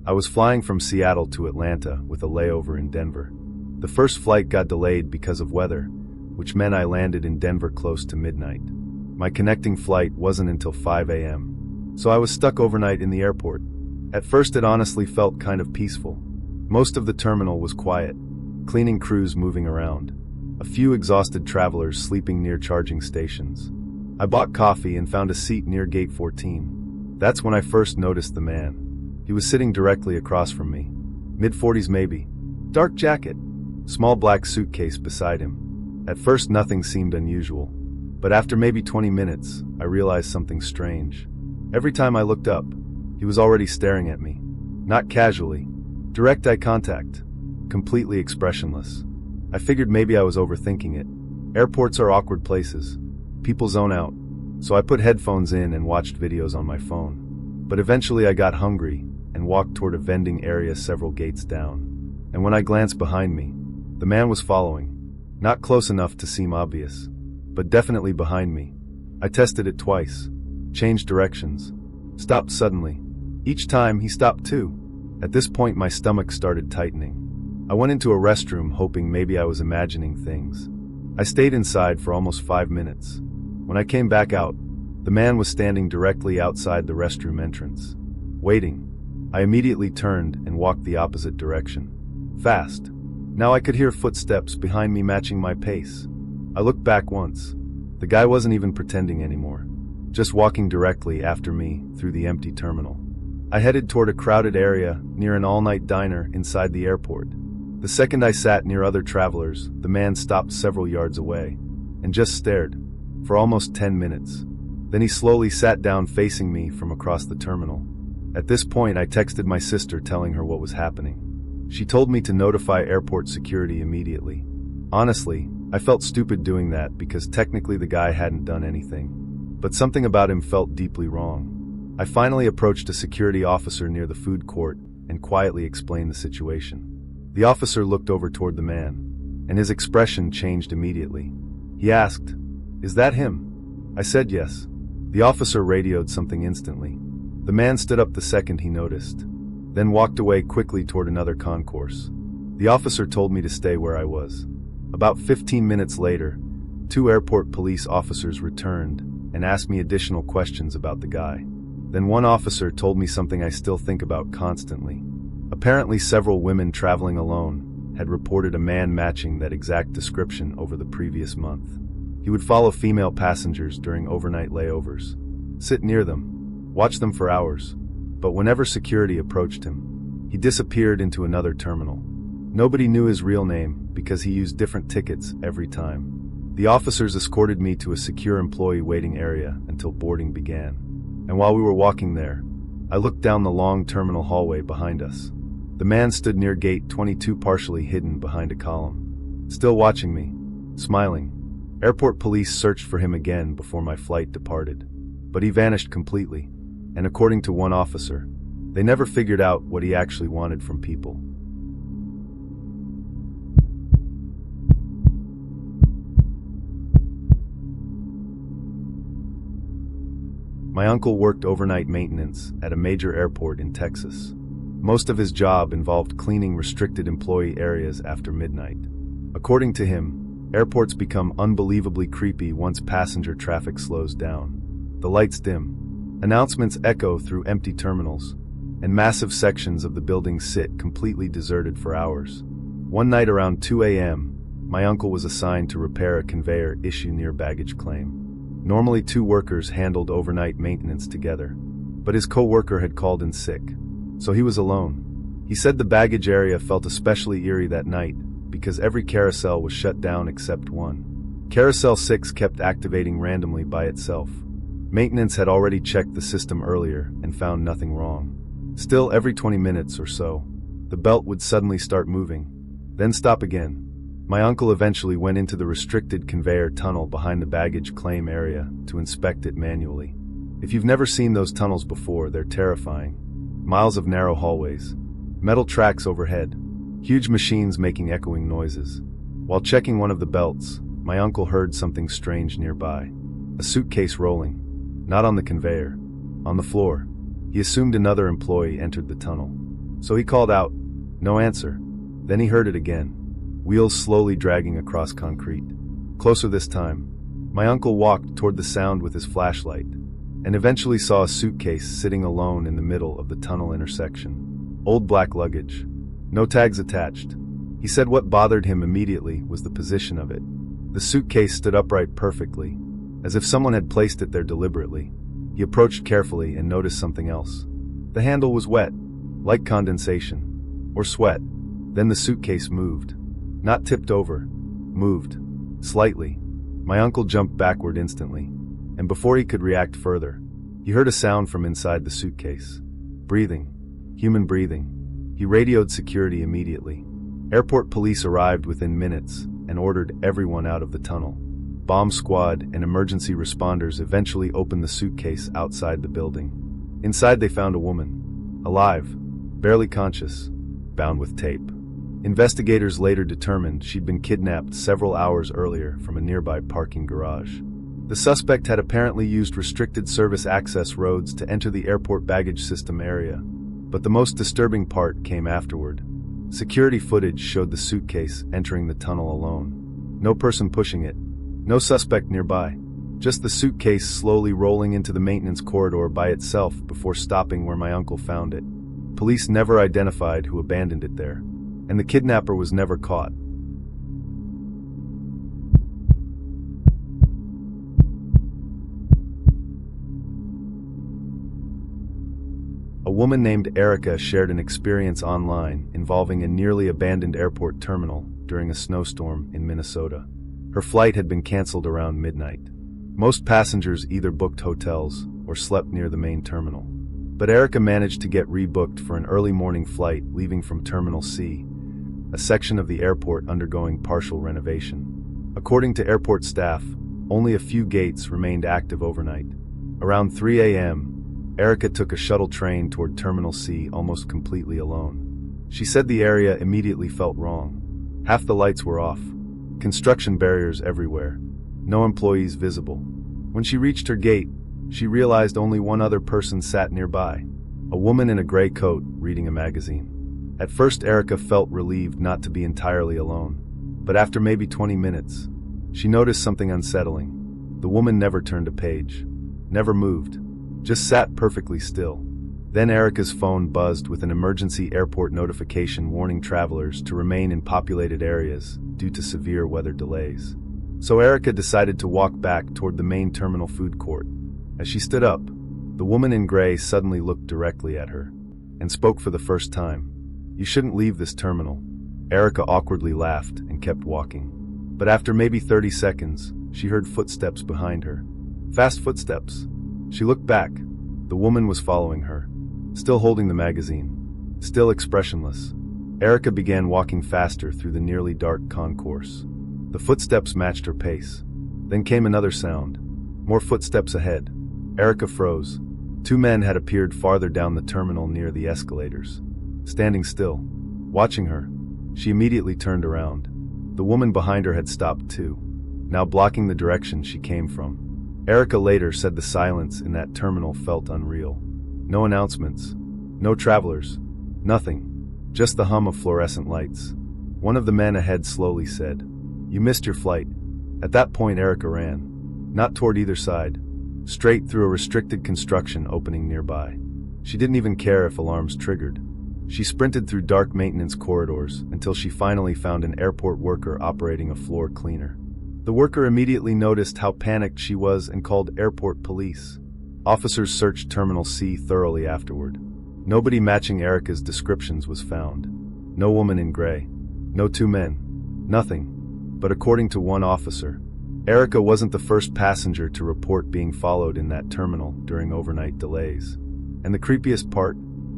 I was flying from Seattle to Atlanta with a layover in Denver. The first flight got delayed because of weather, which meant I landed in Denver close to midnight. My connecting flight wasn't until 5 a.m., so I was stuck overnight in the airport. At first it honestly felt kind of peaceful. Most of the terminal was quiet, cleaning crews moving around, a few exhausted travelers sleeping near charging stations. I bought coffee and found a seat near gate 14. That's when I first noticed the man. He was sitting directly across from me. Mid-40s maybe. Dark jacket. Small black suitcase beside him. At first nothing seemed unusual, but after maybe 20 minutes, I realized something strange. Every time I looked up, he was already staring at me. Not casually. Direct eye contact. Completely expressionless. I figured maybe I was overthinking it. Airports are awkward places. People zone out. So I put headphones in and watched videos on my phone. But eventually I got hungry and walked toward a vending area several gates down. And when I glanced behind me, the man was following. Not close enough to seem obvious, but definitely behind me. I tested it twice. Changed directions. Stopped suddenly. Each time he stopped too. At this point my stomach started tightening. I went into a restroom hoping maybe I was imagining things. I stayed inside for almost 5 minutes. When I came back out, the man was standing directly outside the restroom entrance, waiting. I immediately turned and walked the opposite direction. Fast. Now I could hear footsteps behind me matching my pace. I looked back once. The guy wasn't even pretending anymore, just walking directly after me through the empty terminal. I headed toward a crowded area near an all-night diner inside the airport. The second I sat near other travelers, the man stopped several yards away and just stared for almost 10 minutes. Then he slowly sat down facing me from across the terminal. At this point, I texted my sister telling her what was happening. She told me to notify airport security immediately. Honestly, I felt stupid doing that because technically the guy hadn't done anything. But something about him felt deeply wrong. I finally approached a security officer near the food court and quietly explained the situation. The officer looked over toward the man, and his expression changed immediately. He asked, "Is that him?" I said yes. The officer radioed something instantly. The man stood up the second he noticed, then walked away quickly toward another concourse. The officer told me to stay where I was. About 15 minutes later, 2 airport police officers returned and asked me additional questions about the guy. Then one officer told me something I still think about constantly. Apparently several women traveling alone had reported a man matching that exact description over the previous month. He would follow female passengers during overnight layovers, sit near them, watch them for hours, but whenever security approached him, he disappeared into another terminal. Nobody knew his real name because he used different tickets every time. The officers escorted me to a secure employee waiting area until boarding began. And while we were walking there, I looked down the long terminal hallway behind us. The man stood near gate 22, partially hidden behind a column, still watching me, smiling. Airport police searched for him again before my flight departed, but he vanished completely, and according to one officer, they never figured out what he actually wanted from people. My uncle worked overnight maintenance at a major airport in Texas. Most of his job involved cleaning restricted employee areas after midnight. According to him, airports become unbelievably creepy once passenger traffic slows down. The lights dim, announcements echo through empty terminals, and massive sections of the building sit completely deserted for hours. One night around 2 a.m., my uncle was assigned to repair a conveyor issue near baggage claim. Normally 2 workers handled overnight maintenance together, but his co-worker had called in sick, so he was alone. He said the baggage area felt especially eerie that night because every carousel was shut down except one. Carousel 6 kept activating randomly by itself. Maintenance had already checked the system earlier and found nothing wrong. Still, every 20 minutes or so, the belt would suddenly start moving, then stop again. My uncle eventually went into the restricted conveyor tunnel behind the baggage claim area to inspect it manually. If you've never seen those tunnels before, they're terrifying. Miles of narrow hallways, metal tracks overhead, huge machines making echoing noises. While checking one of the belts, my uncle heard something strange nearby. A suitcase rolling. Not on the conveyor, on the floor. He assumed another employee entered the tunnel. So he called out. No answer. Then he heard it again. Wheels slowly dragging across concrete. Closer this time. My uncle walked toward the sound with his flashlight, and eventually saw a suitcase sitting alone in the middle of the tunnel intersection. Old black luggage. No tags attached. He said what bothered him immediately was the position of it. The suitcase stood upright perfectly, as if someone had placed it there deliberately. He approached carefully and noticed something else. The handle was wet, like condensation, or sweat. Then the suitcase moved. Not tipped over. Moved. Slightly. My uncle jumped backward instantly, and before he could react further, he heard a sound from inside the suitcase. Breathing. Human breathing. He radioed security immediately. Airport police arrived within minutes and ordered everyone out of the tunnel. Bomb squad and emergency responders eventually opened the suitcase outside the building. Inside they found a woman. Alive. Barely conscious. Bound with tape. Investigators later determined she'd been kidnapped several hours earlier from a nearby parking garage. The suspect had apparently used restricted service access roads to enter the airport baggage system area. But the most disturbing part came afterward. Security footage showed the suitcase entering the tunnel alone. No person pushing it. No suspect nearby. Just the suitcase slowly rolling into the maintenance corridor by itself before stopping where my uncle found it. Police never identified who abandoned it there, and the kidnapper was never caught. A woman named Erica shared an experience online involving a nearly abandoned airport terminal during a snowstorm in Minnesota. Her flight had been canceled around midnight. Most passengers either booked hotels or slept near the main terminal. But Erica managed to get rebooked for an early morning flight leaving from Terminal C, a section of the airport undergoing partial renovation. According to airport staff, only a few gates remained active overnight. Around 3 a.m., Erica took a shuttle train toward Terminal C almost completely alone. She said the area immediately felt wrong. Half the lights were off. Construction barriers everywhere. No employees visible. When she reached her gate, she realized only one other person sat nearby. A woman in a gray coat reading a magazine. At first, Erica felt relieved not to be entirely alone. But after maybe 20 minutes, she noticed something unsettling. The woman never turned a page. Never moved. Just sat perfectly still. Then Erica's phone buzzed with an emergency airport notification warning travelers to remain in populated areas due to severe weather delays. So Erica decided to walk back toward the main terminal food court. As she stood up, the woman in gray suddenly looked directly at her and spoke for the first time. "You shouldn't leave this terminal." Erica awkwardly laughed and kept walking. But after maybe 30 seconds, she heard footsteps behind her. Fast footsteps. She looked back. The woman was following her, still holding the magazine, still expressionless. Erica began walking faster through the nearly dark concourse. The footsteps matched her pace. Then came another sound. More footsteps ahead. Erica froze. Two men had appeared farther down the terminal near the escalators, standing still, watching her. She immediately turned around. The woman behind her had stopped too, now blocking the direction she came from. Erica later said the silence in that terminal felt unreal. No announcements, no travelers, nothing, just the hum of fluorescent lights. One of the men ahead slowly said, "You missed your flight." At that point, Erica ran, not toward either side, straight through a restricted construction opening nearby. She didn't even care if alarms triggered. She sprinted through dark maintenance corridors until she finally found an airport worker operating a floor cleaner. The worker immediately noticed how panicked she was and called airport police. Officers searched Terminal C thoroughly afterward. Nobody matching Erica's descriptions was found. No woman in gray. No two men. Nothing. But according to one officer, Erica wasn't the first passenger to report being followed in that terminal during overnight delays. And the creepiest part?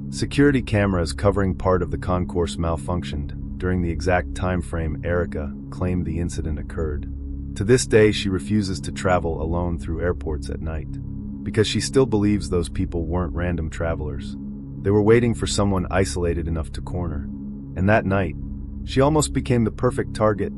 Security cameras covering part of the concourse malfunctioned during the exact time frame Erica claimed the incident occurred. To this day, she refuses to travel alone through airports at night, because she still believes those people weren't random travelers. They were waiting for someone isolated enough to corner. And that night, she almost became the perfect target.